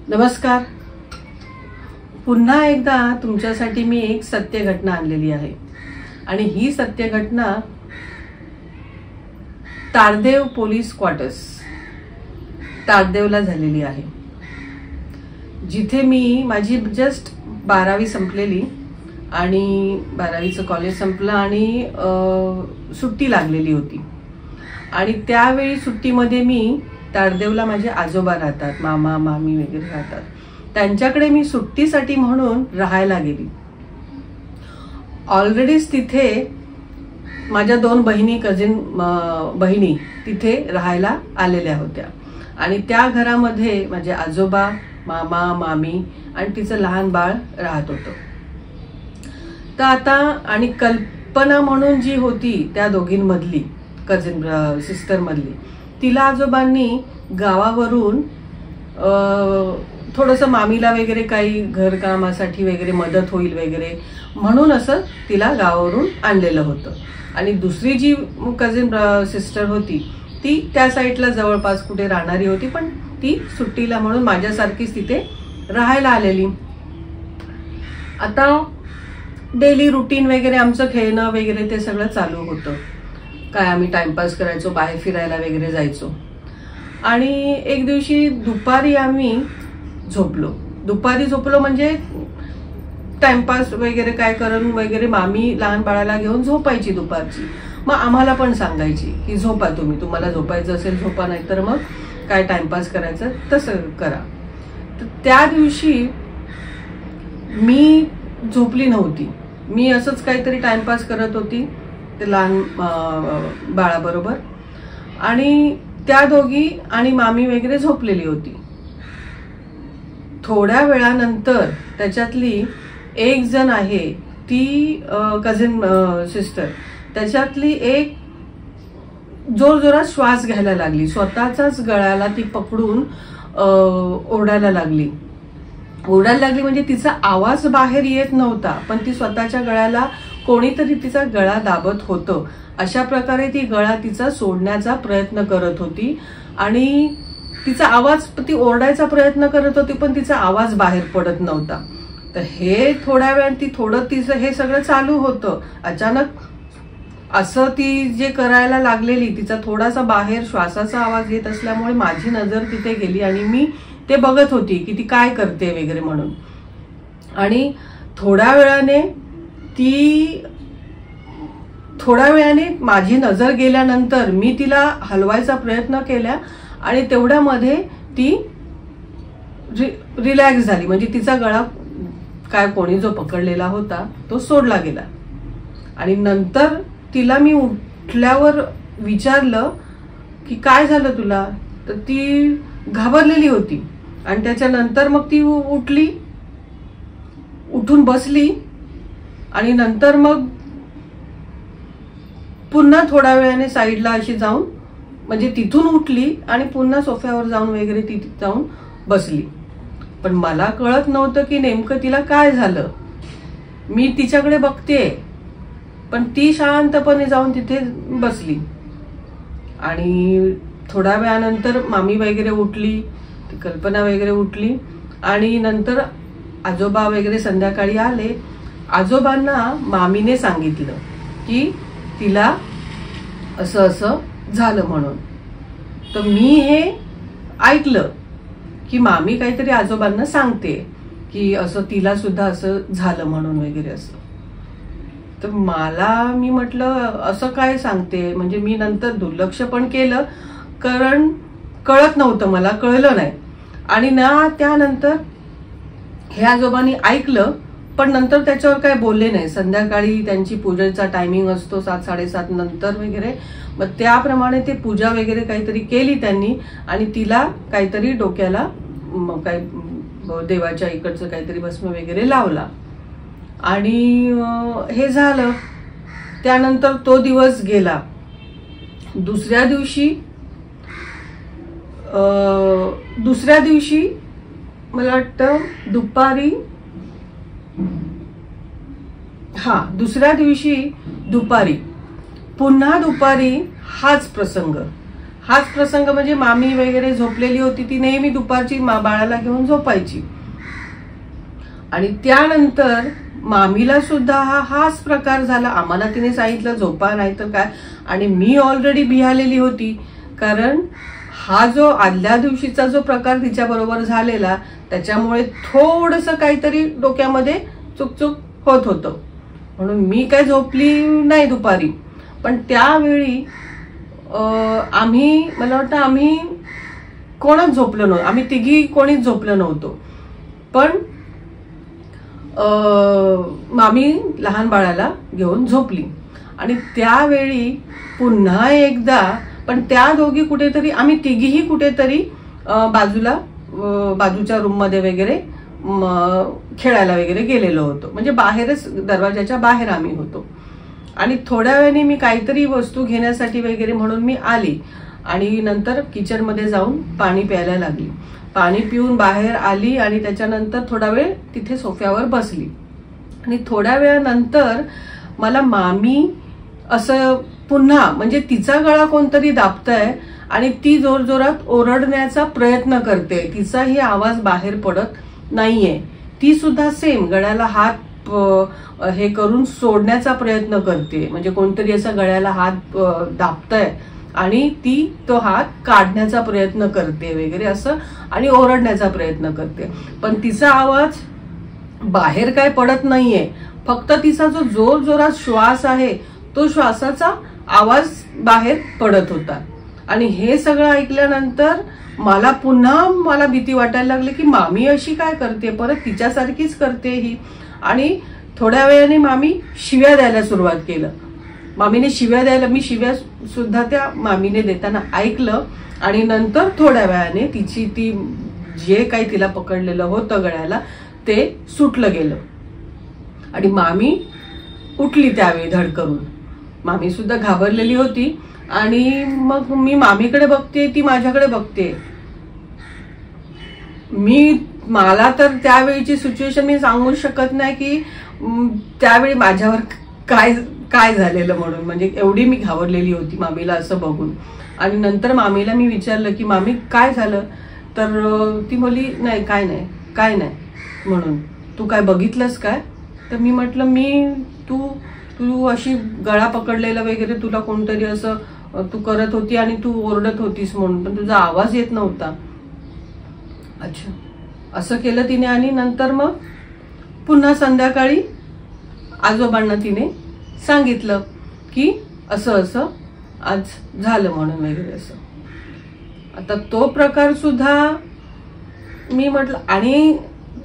नमस्कार. पुन्हा एकदा तुमच्यासाठी मी एक सत्य घटना आणलेली आहे आणि ही सत्य घटना तारदेव पोलीस क्वार्टर्स तारदेवला झालेली आहे, जिथे मी माझी जस्ट 12वी संपलेली आणि 12वीचं कॉलेज संपलं आणि सुट्टी लागलेली होती. आणि त्यावेळी सुट्टीमध्ये मी तारदेवला माझे आजोबा राहतात, मामा मामी वगैरे राहतात, त्यांच्याकडे मी सुट्टीसाठी म्हणून राहायला गेली. ऑलरेडीच तिथे माझ्या 2 बहिणी कझिन बहिणी तिथे राहायला आलेल्या होत्या आणि त्या घरामध्ये माझे आजोबा मामा मामी आणि तिचं लहान बाळ राहत होतं. तर आता आणि कल्पना म्हणून जी होती त्या दोघींमधली कझिन सिस्टर मधली, तिला आजोबांनी गावावरून थोडंसं मामीला वगैरे काही घरकामासाठी वगैरे मदत होईल वगैरे म्हणून असं तिला गावावरून आणलेलं होतं. आणि दुसरी जी कझिन सिस्टर होती ती त्या साईडला जवळपास कुठे राहणारी होती, पण ती सुट्टीला म्हणून माझ्यासारखीच तिथे राहायला आलेली. आता डेली रुटीन वगैरे आमचं खेळणं वगैरे ते सगळं चालू होतं. काय आम्ही टाइमपास करायचो, बाहेर फिरायला वगैरे जायचो. आणि एक दिवशी दुपारी आम्ही झोपलो म्हणजे टाइमपास वगैरे काय करून वगैरे मामी लहान बाळाला घेऊन झोपायची दुपारची. मग आम्हाला पण सांगायची की झोपा, तुम्हाला झोपायचं असेल झोपा, नाही तर मग काय टाइमपास करायचं तसं करा. तर त्या दिवशी मी झोपली नव्हती, मी असंच काहीतरी टाइमपास करत होती ते लहान बाळाबरोबर. आणि त्या दोघी आणि मामी वगैरे झोपलेली होती. थोड्या वेळानंतर त्याच्यातली एक जण आहे ती कझिन सिस्टर, त्याच्यातली एक जोरजोरात श्वास घ्यायला लागली, स्वतःचाच गळ्याला ती पकडून ओरडायला लागली म्हणजे तिचा आवाज बाहेर येत नव्हता, पण ती स्वतःच्या गळ्याला कोणीतरी तिचा गळा दाबत होतं. अशा प्रकारे ती गळा तिचा सोडण्याचा प्रयत्न करत होती आणि तिचा आवाज, ती ओरडायचा प्रयत्न करत होती पण तिचा आवाज बाहेर पडत नव्हता. तर हे थोड्या वेळ तिचं हे सगळं चालू होतं. अचानक असं ती जे करायला लागलेली, तिचा थोडासा बाहेर श्वासाचा आवाज येत असल्यामुळे माझी नजर तिथे गेली आणि मी ते बघत होती की ती काय करते वगैरे म्हणून. आणि थोड्या वेळाने माझी नजर गेल्यानंतर मी तिला हलवायचा प्रयत्न केला आणि तेवढ्यामध्ये ती रिलॅक्स झाली, म्हणजे तिचा गळा काय कोणी जो पकडलेला होता तो सोडला गेला. आणि नंतर तिला मी उठल्यावर विचारलं की काय झालं तुला, तर ती घाबरलेली होती. आणि त्याच्यानंतर मग ती उठून बसली आणि नंतर मग पुन्हा थोड्या वेळाने साईडला अशी जाऊन, म्हणजे तिथून उठली आणि पुन्हा सोफ्यावर जाऊन वगैरे ती जाऊन बसली. पण मला कळत नव्हतं की नेमकं तिला काय झालं. मी तिच्याकडे बघतेय पण ती शांतपणे जाऊन तिथे बसली. आणि थोड्या वेळानंतर मामी वगैरे उठली, कल्पना वगैरे उठली आणि नंतर आजोबा वगैरे संध्याकाळी आले. आजोबांना मामीने सांगितलं की तिला असं असं झालं म्हणून. तर मी हे ऐकलं की मामी काहीतरी आजोबांना सांगते की असं तिला सुद्धा असं झालं म्हणून वगैरे असं. तर मी म्हटलं असं काय सांगते, म्हणजे मी नंतर दुर्लक्ष पण केलं कारण कळत नव्हतं, मला कळलं नाही. आणि त्यानंतर हे आजोबांनी ऐकलं पण नंतर त्याच्यावर काय बोलले नाही. संध्याकाळी त्यांची पूजेचा टायमिंग असतो 7-7:30 नंतर वगैरे, मग त्याप्रमाणे ते पूजा वगैरे काहीतरी केली त्यांनी आणि तिला काहीतरी डोक्याला काही देवाच्या इकडचं काहीतरी भस्म वगैरे लावला आणि हे झालं. त्यानंतर तो दिवस गेला. दुसऱ्या दिवशी मला वाटतं दुसऱ्या दिवशी दुपारी पुन्हा हाच हाच प्रसंग म्हणजे मामी वगैरे झोपलेली होती, ती नेहमी दुपारची बाळाला घेऊन झोपायची. आणि त्यानंतर मामीला सुद्धा हाच प्रकार झाला. आम्हाला तिने सांगितलं झोपा नाही तर काय, आणि मी ऑलरेडी भियालेली होती, कारण हा जो आदल्या दिवशीचा जो प्रकार तिच्या बरोबर झालेला त्याच्यामुळे थोडंसं काहीतरी डोक्यामध्ये चुकचुक होत होतं. म्हणून मी काय झोपली नाही दुपारी. पण त्यावेळी मला वाटतं आम्ही कोणच झोपलो नव्हतो, आम्ही तिघी कोणीच झोपलो नव्हतो. पण मामी लहान बाळाला घेऊन झोपली. आणि त्यावेळी पुन्हा एकदा, पण त्या दोघी कुठेतरी, आम्ही तिघीही कुठेतरी बाजूच्या रूम मध्ये वगैरे खेळायला वगैरे गेलेलो होतो, म्हणजे बाहेरच दरवाजाच्या बाहेर आम्ही होतो. आणि थोड्या वेळाने मी काहीतरी वस्तू घेण्यासाठी वगैरे म्हणून मी आली आणि नंतर किचन मध्ये जाऊन पाणी प्यायला लागली. पाणी पिऊन बाहेर आली आणि त्याच्यानंतर थोडा वेळ तिथे सोफ्यावर बसली. आणि थोड्या वेळानंतर मला मामी असं पुन्हा, म्हणजे तिचा गळा कोणतरी दाबतंय आणि ती जोरजोरात ओरडण्याचा प्रयत्न करते. तिचाही आवाज बाहेर पडत नाहीये. ती सुद्धा सेम गळ्याला हात हे करून सोडण्याचा प्रयत्न करते, म्हणजे कोणतरी असा गळ्याला हात दाबतंय आणि ती तो हात काढण्याचा प्रयत्न करते वगैरे असं, आणि ओरडण्याचा प्रयत्न करते. पण तिचा आवाज बाहेर काय पडत नाहीये, फक्त तिचा जो जोर जोरात श्वास आहे तो श्वासाचा आवाज बाहेर पडत होता. आणि हे सगळं ऐकल्यानंतर मला भीती वाटायला लागली की मामी अशी काय करते, परत तिच्यासारखीच करते ही. आणि थोड्या वेळाने मामी शिव्या द्यायला सुरुवात केलं. मामीने शिव्या द्यायला, मी शिव्या सुद्धा त्या मामीने देताना ऐकलं. आणि नंतर थोड्या वेळाने ती जे काही तिला पकडलेलं होतं गळ्याला ते सुटलं गेलं आणि मामी उठली त्यावेळी धडकरून. मामी सुद्धा घाबरलेली होती. आणि मग मी मामीकडे बघते, ती माझ्याकडे बघते. मला तर त्यावेळीची सिच्युएशन मी सांगू शकत नाही की त्यावेळी माझ्यावर काय झालेलं म्हणून, म्हणजे एवढी मी घाबरलेली होती मामीला असं बघून. आणि नंतर मामीला मी विचारलं की मामी काय झालं, तर ती बोलली नाही काय नाही म्हणून. तू काय बघितलंस काय? तर मी म्हटलं तू अशी गळा पकडलेला वगैरे तुला कोणतरी असं तू करत होती आणि तू ओरडत होतीस म्हणून, पण तुझा आवाज येत नव्हता. अच्छा, असं केलं तिने. आणि नंतर मग पुन्हा संध्याकाळी आजोबांना तिने सांगितलं की असं असं आज झालं म्हणून वगैरे असं. आता तो प्रकार सुद्धा मी म्हटलं, आणि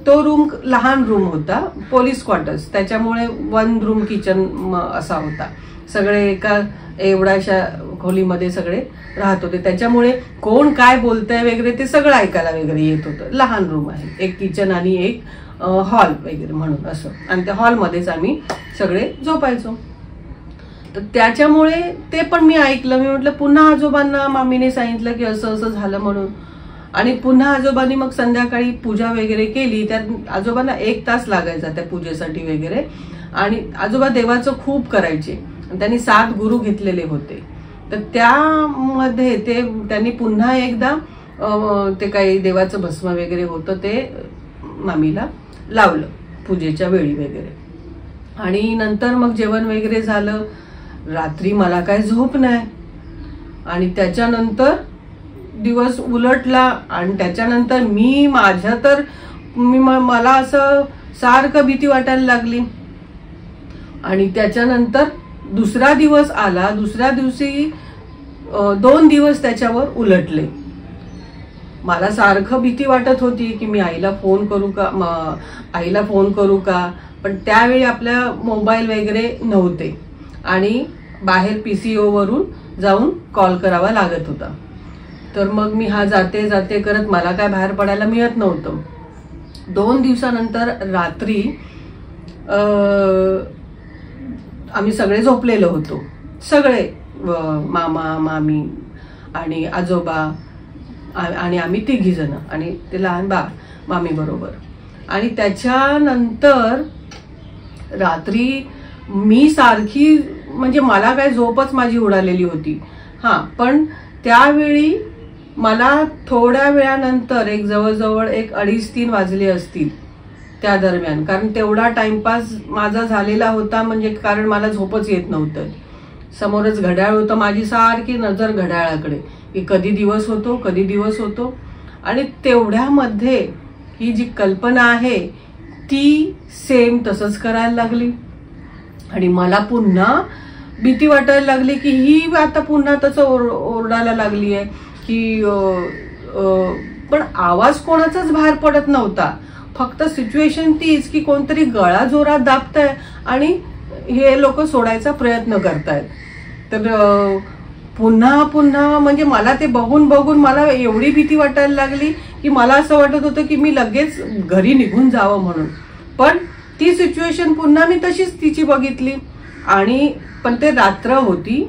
तो रूम लहान रूम होता, पोलीस क्वार्टर्स, त्याच्यामुळे 1 रूम किचन असा होता. सगळे एका एवढ्याशा खोलीमध्ये सगळे राहत होते, त्याच्यामुळे कोण काय बोलतंय वगैरे ते सगळं ऐकायला वगैरे येत होतं. लहान रूम आहे, एक किचन आणि एक हॉल वगैरे म्हणून असं. आणि त्या हॉलमध्येच आम्ही सगळे झोपायचो. तर त्याच्यामुळे ते पण मी ऐकलं. मी म्हटलं पुन्हा आजोबांना मामीने सांगितलं की असं असं झालं म्हणून. आणि पुन्हा आजोबांनी मग संध्याकाळी पूजा वगैरे केली. त्यात आजोबांना 1 तास लागायचा त्या पूजेसाठी वगैरे. आणि आजोबा देवाचं खूप करायचे, त्यांनी 7 गुरु घेतलेले होते. तर त्यामध्ये त्यांनी पुन्हा एकदा ते काही देवाचं भस्म वगैरे होतं ते मामीला लावलं पूजेच्या वेळी वगैरे. आणि नंतर मग जेवण वगैरे झालं. रात्री मला काय झोप नाही. आणि त्याच्यानंतर दिवस उलटला. आणि त्याच्यानंतर मला असं सारखं भीती वाटायला लागली. आणि त्याच्यानंतर दुसरा दिवस आला. दुसऱ्या दिवशी 2 दिवस त्याच्यावर उलटले. मला सारखं भीती वाटत होती की मी आईला फोन करू का, पण त्यावेळी आपल्या मोबाईल वगैरे नव्हते आणि बाहेर PCO वरून जाऊन कॉल करावा लागत होता. तर मग मी जाते करत मला काय बाहेर पडायला मिळत नव्हतं. 2 दिवसानंतर रात्री आम्ही सगळे झोपलेलो होतो. सगळे मामा मामी आणि आजोबा आणि आम्ही 3 जण आणि ते लहान बाळ मामी बरोबर. आणि त्याच्यानंतर रात्री मी सारखी, म्हणजे मला काय झोपच माझी उडालेली होती. पण त्यावेळी मला थोड्या वेळानंतर एक जवळजवळ 2:30-3 वाजले असतील त्या दरम्यान, कारण तेवढा टाइमपास माझा झालेला होता, म्हणजे कारण मला झोपच येत नव्हतं. समोरच घड्याळ होतं, माझी सारखी नजर घड्याळाकडे की कधी दिवस होतो कधी दिवस होतो. आणि तेवढ्यामध्ये ही जी कल्पना आहे ती सेम तसंच करायला लागली. आणि मला पुन्हा भीती वाटायला लागली की ही आता पुन्हा तसं ओरडायला लागली आहे की पण आवाज कोणाचाच बाहेर पडत नव्हता. फक्त सिच्युएशन तीच की कोणतरी गळा जोरात दाबताय आणि हे लोक सोडायचा प्रयत्न करतायत. तर पुन्हा पुन्हा म्हणजे मला ते बघून बघून मला एवढी भीती वाटायला लागली की मला असं वाटत होतं की मी लगेच घरी निघून जावं म्हणून. पण ती सिच्युएशन पुन्हा मी तशीच तिची बघितली. आणि पण ते रात्र होती,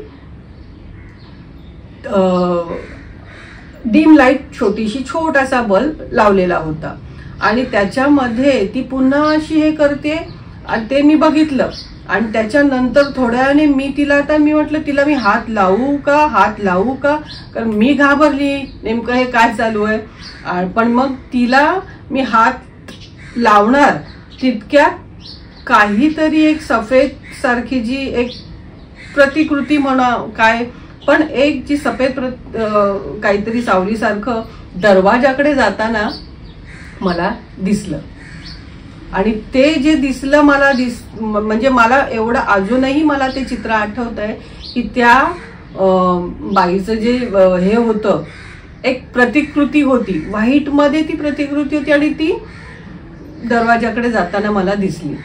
डीम लाईट छोटासा बल्ब लावलेला होता आणि त्याच्यामध्ये ती पुन्हा अशी हे करते आणि ते मी बघितलं. आणि त्याच्यानंतर थोड्या वेळाने मी म्हटलं तिला मी हात लावू का, कारण मी घाबरली नेमकं हे काय चालू आहे. पण मग तिला मी हात लावणार तितक्यात काहीतरी एक सफेद सारखी जी एक प्रतिकृती म्हणा काय, पण एक जी सफेद काहीतरी सावलीसारखं दरवाजाकडे जाताना मला दिसलं. आणि ते जे दिसलं मला म्हणजे मला एवढं अजूनही मला ते चित्र आठवत आहे की त्या बाईचं जे हे होतं एक प्रतिकृती होती, व्हाईट मध्ये ती प्रतिकृती होती आणि ती दरवाजाकडे जाताना मला दिसली.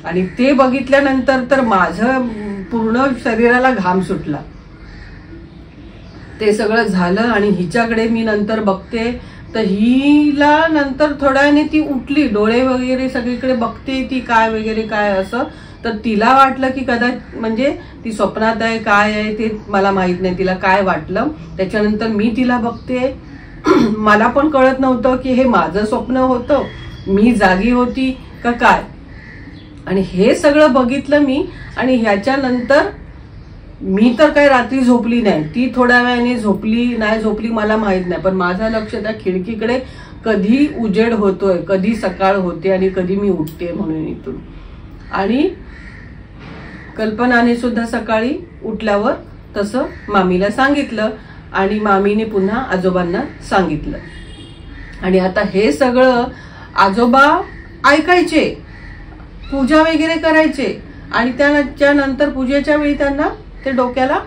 आणि ते बघितल्यानंतर तर माझं पूर्ण शरीराला घाम सुटला. ते सगळं झालं आणि हिच्याकडे मी नंतर बघते तर हिला नंतर थोड्याने ती उठली, डोळे वगैरे सगळीकडे बघते ती काय वगैरे काय असं. तर तिला वाटलं की कदाचित म्हणजे ती स्वप्नात आहे काय आहे ते मला माहित नाही, तिला काय वाटलं. त्याच्यानंतर मी तिला बघते, मला पण कळत नव्हतं की हे माझं स्वप्न होतं, मी जागी होती का काय. आणि हे सगळं बघितलं मी. आणि ह्याच्यानंतर मी तर काही रात्री झोपली नाही, ती थोड्या वेळाने झोपली नाही झोपली मला माहित नाही, पण माझं लक्ष त्या खिडकीकडे कधी उजेड होतोय, कधी सकाळ होते आणि कधी मी उठते म्हणून इथून. आणि कल्पनाने सुद्धा सकाळी उठल्यावर तसं मामीला सांगितलं आणि मामीने पुन्हा आजोबांना सांगितलं. आणि आता हे सगळं आजोबा ऐकायचे, पूजा वगैरे करायचे आणि त्यानंतर पूजेच्या वेळी त्यांना ते डोक्याला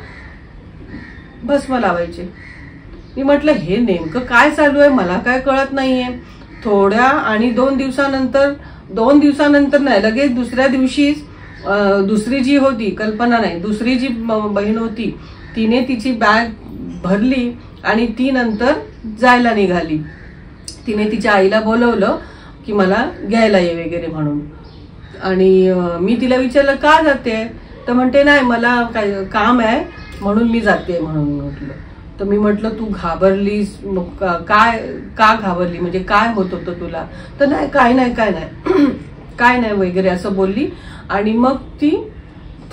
भस्म लावायचे. मी म्हटलं हे नेमकं काय चालू आहे मला काय कळत नाहीये. थोड्या आणि 2 दिवसानंतर नाही लगेच दुसऱ्या दिवशीच दुसरी जी होती कल्पना नाही दुसरी जी बहीण होती तिने तिची बॅग भरली आणि ती नंतर जायला निघाली. तिने तिच्या आईला बोलवलं की मला घ्यायला ये वगैरे म्हणून. आणि मी तिला विचारलं का जाते, तर म्हणते नाही मला काय काम आहे म्हणून मी जाते म्हणून. म्हटलं तर मी म्हटलं तू घाबरलीस काय, का घाबरली म्हणजे काय होत होतं तुला, तर नाही काय नाही वगैरे असं बोलली. आणि मग ती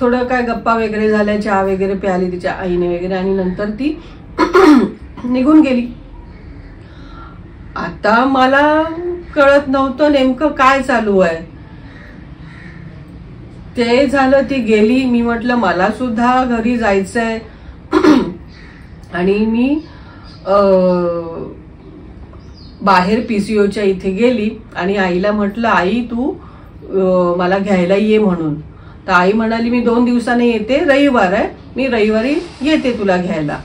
थोडं काय गप्पा वगैरे झाल्या, चहा वगैरे प्याली तिच्या आईने वगैरे आणि नंतर ती निघून गेली. आता मला कळत नव्हतं नेमकं काय चालू आहे. ते झालं, ती गेली. मी म्हटलं मला सुद्धा घरी जायचंय आणि मी बाहेर पीसीओच्या इथे गेली आणि आईला म्हटलं आई तू मला घ्यायला ये म्हणून. तर आई म्हणाली मी 2 दिवसांनी येते, रविवार आहे, मी रविवारी येते तुला घ्यायला.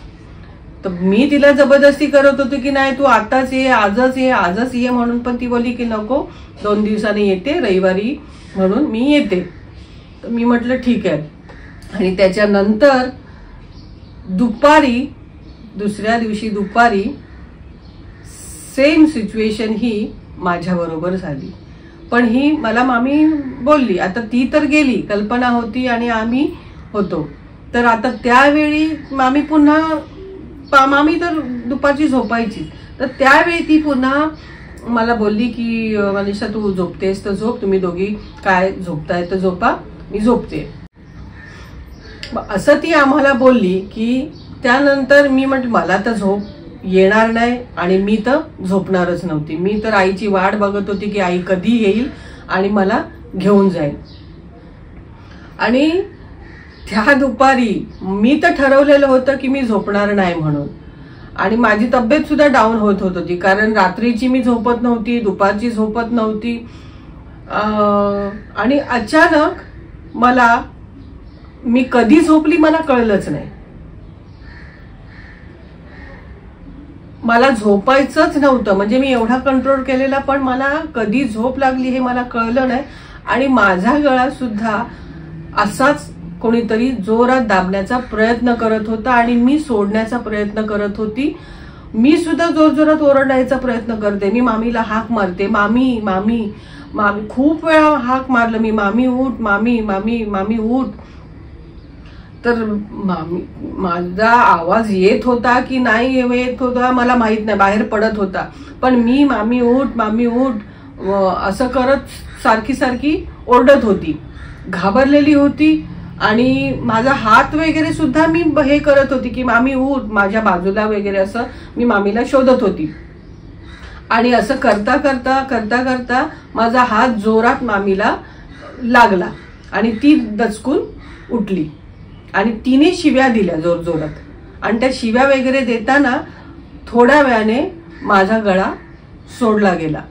तर मी तिला जबरदस्ती करत होते की नाही तू आताच ये, आजच ये म्हणून, पण ती बोलली की नको 2 दिवसांनी येते, रविवारी म्हणून मी येते. तर मी म्हटलं ठीक आहे. आणि त्याच्यानंतर दुसऱ्या दिवशी दुपारी सेम सिच्युएशन ही माझ्या बरोबर झाली. पण ही मला मामी बोलली आता ती तर गेली, कल्पना होती आणि आम्ही होतो. तर आता त्यावेळी मामी तर दुपारची झोपायची, तर त्यावेळी ती पुन्हा मला बोलली की मनीषा तू झोपतेस तर झोप, तुम्ही दोघी काय झोपताय तर झोपा, मी झोपते. असं ती आम्हाला बोलली की त्यानंतर मी म्हटलं मला तर झोप येणार नाही आणि मी तर झोपणारच नव्हती. मी तर आईची वाट बघत होती की आई कधी येईल आणि मला घेऊन जाईल. आणि त्या दुपारी मी तर ठरवलेलं होतं की मी झोपणार नाही म्हणून. आणि माझी तब्येत सुद्धा डाऊन होत होती, कारण रात्रीची मी झोपत नव्हती, दुपारची झोपत नव्हती. आणि अचानक मी कधी झोपली मला कळलंच नाही. मला झोपायचंच नव्हतं, म्हणजे मी एवढा कंट्रोल केलेला, पण मला कधी झोप लागली हे मला कळलं नाही. आणि माझा गळा सुद्धा असाच कोणीतरी जोरात दाबण्याचा प्रयत्न करत होता आणि मी सोडण्याचा प्रयत्न करत होती. मी सुद्धा जोरजोरात ओरडायचा प्रयत्न करते. मी मामीला हाक मारते, मामी मामी मामी, खूप वेळा हाक मारलं मी, मामी उठ, मामी मामी मामी उठ. तर माझा आवाज येत होता की नाही येत होता मला माहित नाही, बाहेर पडत होता, पण मी मामी उठ मामी उठ असं करत सारखी सारखी ओरडत होती, घाबरलेली होती. आणि माझा हात वगैरे सुद्धा मी हे करत होती की मामी उठ, माझ्या बाजूला वगैरे असं मी मामीला शोधत होती. आणि असं करता करता करता करता माझा हात जोरात मामीला लागला आणि ती दचकून उठली आणि तिने शिव्या दिल्या जोर जोरात. आणि त्या शिव्या वगैरे देताना थोड्या वेळाने माझा गळा सोडला गेला.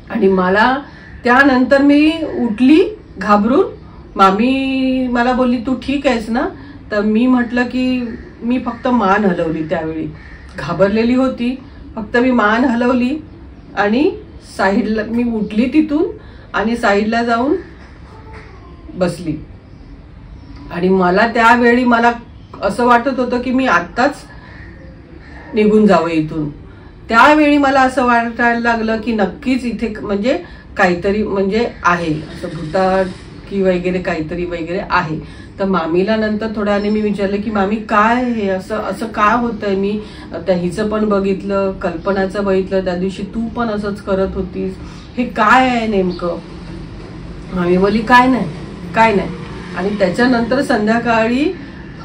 आणि मला त्यानंतर मी उठली घाबरून. मामी मला बोलली तू ठीक आहेस ना? तर मी म्हटलं की मी फक्त मान हलवली, त्यावेळी घाबरलेली होती, फक्त मी मान हलवली आणि साईडला मी उठली तिथून आणि साईडला जाऊन बसली. आणि मला त्यावेळी मला असं वाटत होतं की मी आत्ताच निघून जावं इथून. त्यावेळी मला असं वाटायला लागलं की नक्कीच इथे म्हणजे काहीतरी म्हणजे आहे, असं भूताट की वगैरे काहीतरी वगैरे आहे. तर मामीला नंतर थोड्याने मी विचारलं की मामी काय हे असं असं काय होतंय? मी त्या हिचं पण बघितलं, कल्पनाचं बघितलं, त्या दिवशी तू पण असंच करत होतीस, हे काय आहे नेमकं? मामी बोलली काय नाही काय नाही. आणि त्याच्यानंतर संध्याकाळी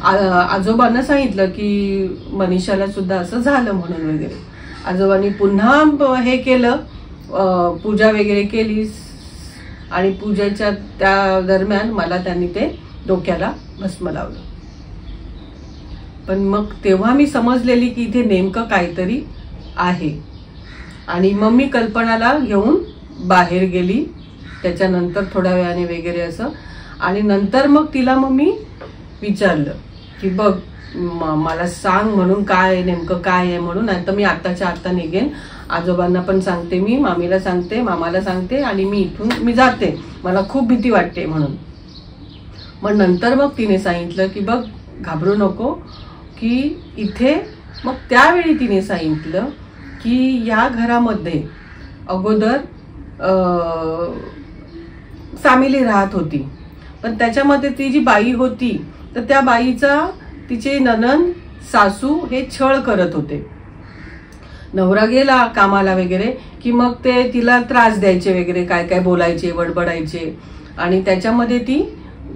आजोबांना सांगितलं की मनीषाला सुद्धा असं झालं म्हणून वगैरे. आजोबांनी पुन्हा हे केलं, पूजा वगैरे केली आणि पूजेच्या त्या दरम्यान मला त्यांनी ते डोक्याला भस्म लावलं. पण मग तेव्हा मी समजलेली की इथे नेमकं काहीतरी आहे. आणि मग मी कल्पनाला घेऊन बाहेर गेली त्याच्यानंतर थोड्या वेळाने वगैरे असं. आणि नंतर मग तिला मग मी विचारलं की बघ मला सांग म्हणून काय नेमकं काय आहे म्हणून, नाही तर मी आत्ताच्या आत्ता निघेन. आजोबांना पण सांगते, मी मामीला सांगते, मामाला सांगते आणि मी इथून मी जाते, मला खूप भीती वाटते म्हणून. मग नंतर मग तिने सांगितलं की बघ घाबरू नको की इथे. मग त्यावेळी तिने सांगितलं की या घरामध्ये अगोदर फॅमिली राहत होती, पण त्याच्यामध्ये ती जी बाई होती तर त्या बाईचा तिचे नणंद सासू हे छळ करत होते. नवरा गेला कामाला वगैरे की मग ते तिला त्रास द्यायचे वगैरे, काय काय बोलायचे, बडबडायचे. आणि त्याच्यामध्ये ती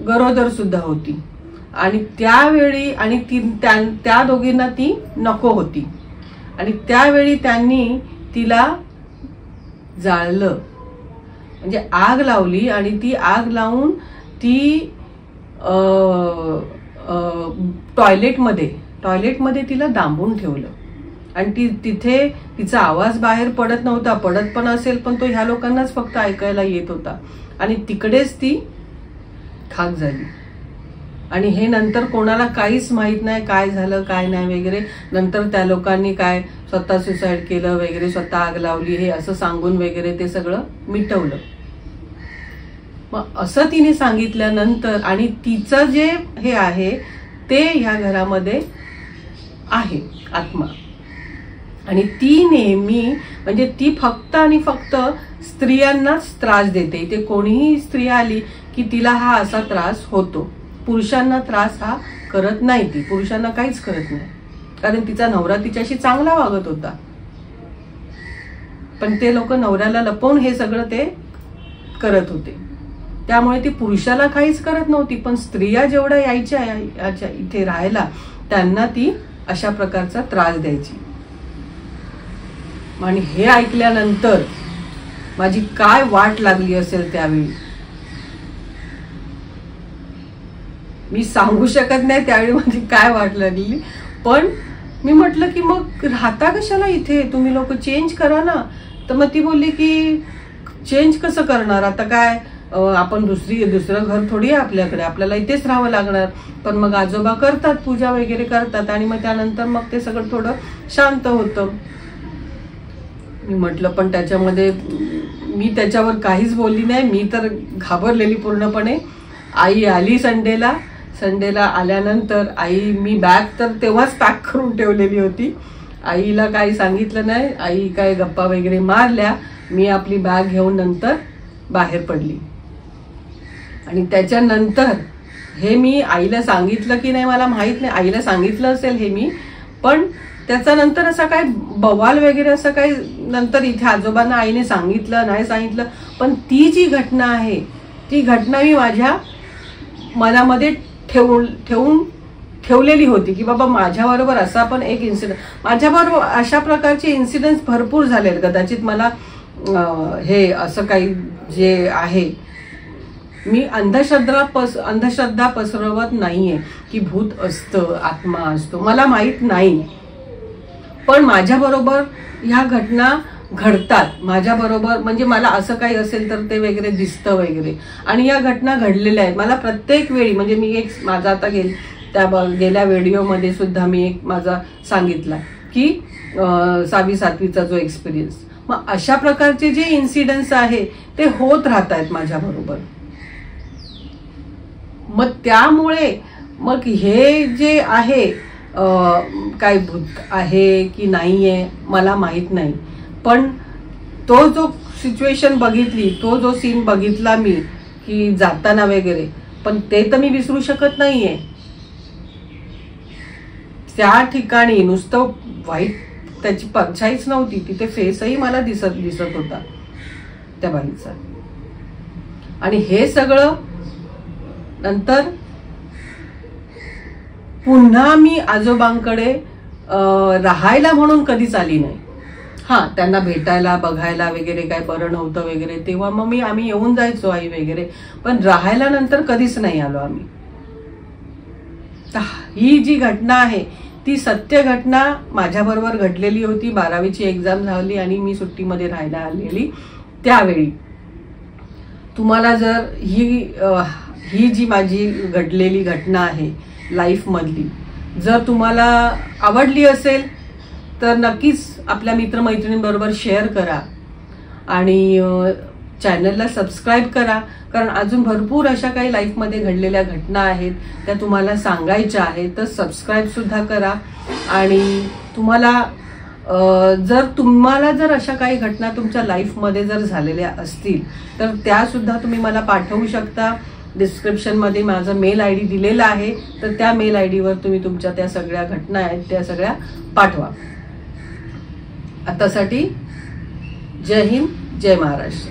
गरोदर सुद्धा होती. आणि त्यावेळी आणि त्या दोघींना ती नको होती. आणि त्यावेळी त्यांनी तिला जाळलं, म्हणजे आग लावली. आणि ती आग लावून ती टॉयलेटमध्ये तिला दांबून ठेवलं. आणि ती तिथे तिचा आवाज बाहेर पडत नव्हता, पडत पण असेल पण तो ह्या लोकांनाच फक्त ऐकायला येत होता. आणि तिकडेच ती खाक झाली. आणि हे नंतर कोणाला काहीच माहित नाही काय झालं काय नाही वगैरे. नंतर त्या लोकांनी काय स्वतः सुसाईड केलं वगैरे, स्वतः आग लावली हे असं सांगून वगैरे ते सगळं मिटवलं. मग असं तिने सांगितल्यानंतर आणि तिचं जे हे आहे ते ह्या घरामध्ये आहे आत्मा. आणि ती नेहमी म्हणजे ती फक्त आणि फक्त स्त्रियांनाच त्रास देते. इथे कोणीही स्त्री आली की तिला हा असा त्रास होतो. पुरुषांना त्रास हा करत नाही, ती पुरुषांना काहीच करत नाही, कारण तिचा नवरा तिच्याशी चांगला वागत होता. पण ते लोक नवऱ्याला लपवून हे सगळं ते करत होते. त्यामुळे ती पुरुषाला काहीच करत नव्हती. पण स्त्रिया जेवढ्या यायच्या इथे राहायला त्यांना ती अशा प्रकारचा त्रास द्यायची. आणि हे ऐकल्यानंतर माझी काय वाट लागली असेल त्यावेळी मी सांगू शकत नाही. त्यावेळी माझी काय वाट लागली. पण मी म्हटलं की मग राहता कशाला इथे, तुम्ही लोक चेंज करा ना. तर मग ती बोलली की चेंज कसं करणार, आता काय आपण दुसरं घर थोडी आहे आपल्याकडे, आपल्याला इथेच राहावं लागणार. पण मग आजोबा करतात, पूजा वगैरे करतात आणि मग त्यानंतर मग ते सगळं थोडं शांत होतं. मी म्हटलं पण त्याच्यामध्ये मी त्याच्यावर काहीच बोलली नाही. मी तर घाबरलेली पूर्णपणे. आई आली संडेला आल्यानंतर मी बॅग तर तेव्हाच पॅक करून ठेवलेली होती. आईला काही सांगितलं नाही. आई काय गप्पा वगैरे मारल्या. मी आपली बॅग घेऊन नंतर बाहेर पडली. आणि त्याच्यानंतर हे मी आईला सांगितलं की नाही मला माहित नाही. आईला सांगितलं असेल हे मी, पण त्याचा नंतर असा काय बवाल वगैरे असं काही नंतर इथे आजोबांना आईने सांगितलं नाही सांगितलं. पण ती जी घटना आहे ती घटना मी माझ्या मनामध्ये ठेवलेली होती की बाबा माझ्याबरोबर असा पण एक इन्सिडेंट, माझ्याबरोबर अशा प्रकारचे इन्सिडेंट्स भरपूर झालेत. कदाचित मला हे असं काही जे आहे, मी अंधश्रद्धा पसरवत नाहीये की भूत असतं, आत्मा असतो, मला माहित नाही. पण माझ्याबरोबर ह्या घटना घडतात. माझ्याबरोबर म्हणजे मला असं काही असेल तर ते वगैरे दिसतं वगैरे. आणि या घटना घडलेल्या आहेत मला प्रत्येक वेळी. म्हणजे मी एक माझा आता गेल्या व्हिडिओमध्ये सुद्धा मी एक माझा सांगितला की 6वी-7वीचा जो एक्सपिरियन्स. मग अशा प्रकारचे जे इन्सिडेंट्स आहे ते होत राहत आहेत माझ्याबरोबर. मग त्यामुळे मग हे जे आहे काय भूत आहे की नाहीये मला माहित नाही. पण तो जो सिच्युएशन बघितली, तो जो सीन बघितला मी की जाताना वगैरे, पण ते तर मी विसरू शकत नाहीये. त्या ठिकाणी नुसतं वाईट त्याची परछाईच नव्हती, तिथे फेसही मला दिसत होता त्या बाईचा. आणि हे सगळं नंतर पुन्हा मी आजोबांकडे राहायला म्हणून कधीच आली नाही. त्यांना भेटायला बघायला वगैरे काय बरं नव्हतं वगैरे तेव्हा मग आम्ही येऊन जायचो आई वगैरे. पण राहायला नंतर कधीच नाही आलो आम्ही. ही जी घटना आहे ती सत्य घटना माझ्याबरोबर घडलेली होती. 12वीची एक्झाम झाली आणि मी सुट्टीमध्ये राहायला आलेली त्यावेळी. तुम्हाला जर ही जी माझी घडलेली घटना आहे लाईफ मधली जर तुम्हाला आवडली असेल तर नक्कीच आपल्या मित्रमैत्रिणींबरोबर शेअर करा आणि चॅनलला सबस्क्राईब करा. कारण अजून भरपूर अशा काही लाईफमध्ये घडलेल्या घटना आहेत त्या तुम्हाला सांगायच्या आहेत. तर सबस्क्राईब सुद्धा करा. आणि तुम्हाला जर अशा काही घटना तुमच्या लाईफमध्ये जर झालेल्या असतील तर त्या सुद्धा तुम्ही मला पाठवू शकता. डिस्क्रिप्शन मध्ये माझा मेल आयडी दिलेला आहे. तर त्या मेल आयडीवर तुम्ही तुमच्या त्या सगळ्या घटना आहेत त्या सगळ्या पाठवा. आतासाठी जय हिंद, जय महाराष्ट्र.